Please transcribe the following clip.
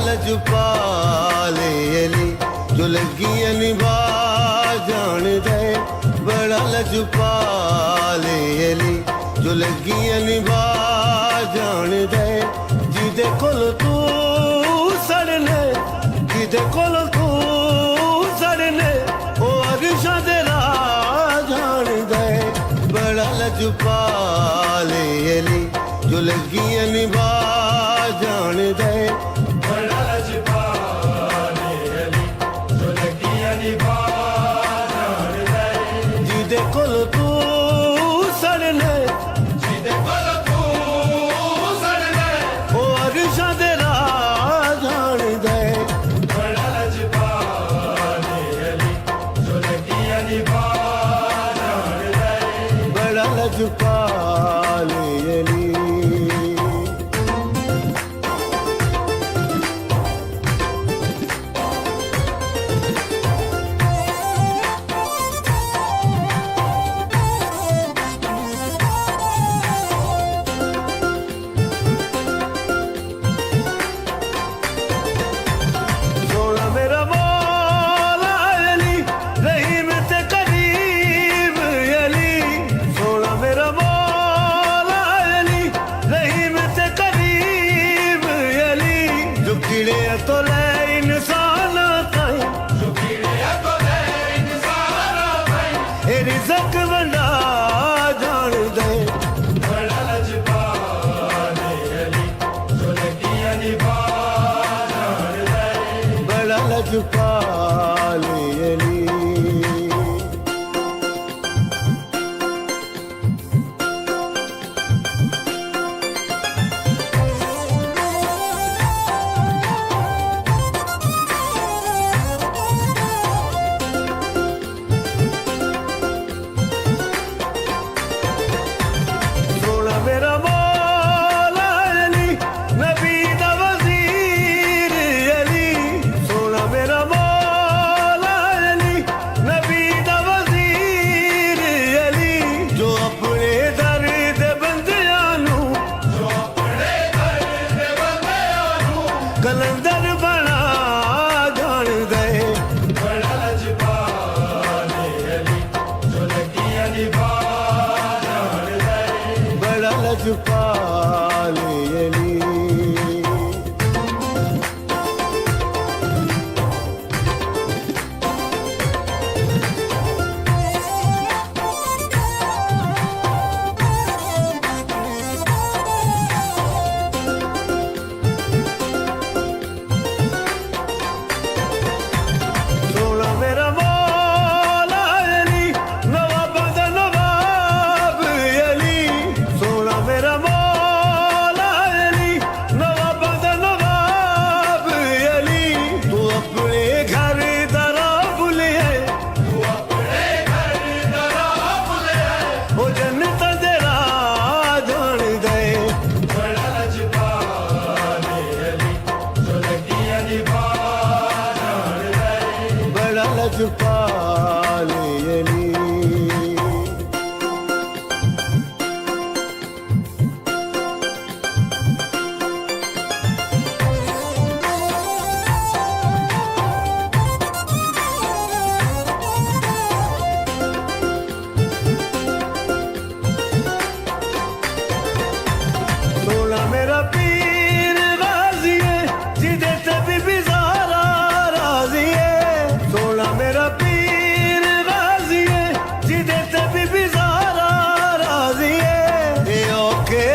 लजपाले अली जो लगियां निभा जान दे बड़ा लजपाले अली जो लगियां निभा जान दे जिदे कोल तू सड़ने जिदे कोल तू सड़ने ओ अरशा दे राह जान दे बड़ा लजपाले अली जो लगियां निभा जान दे बड़ा लजपाले अली जो लगियां निभा जान दे जिदे कोल तू सड़ने जिदे कोल तू सड़ने ओ अरशा दे राह जान दे बड़ा लजपाले अली जो लगियां निभा जान दे बड़ा लजपाले अली तो ले इंसान ताई ए रिज़्क़ वंडा जान दे बड़ा लजपाले अली जो लगियां निभा जान दे बड़ा लजपाले अली मेरा मौला अली नबी दा वज़ीर अली सोना मेरा मौला अली नबी दा वज़ीर अली जो अपने दर दे बंदियां नू जो अपने दर दे बंदियां नू कलंदर बना जान दे बड़ा लजपाले अली जो लगियां निभा जान दे बड़ा लजपाले अली सोना मेरा मौला अली नवाब दा नवाब अली सोना मेरा मौला अली नवाब दा नवाब अली तू अपने घर दा राह भुलिया तू अपने घर दा राह भुलिया ओ जन्नत दे राह जान दे बड़ा लजपाले अली जो लगियां निभा जान दे बड़ा लजपाले अली सोना मेरा पीर गाजी है जिदे ते बीबी ज़हरा राज़ी है सोना मेरा पीर गाजी है जिदे ते बीबी ज़हरा राज़ी है ए औखे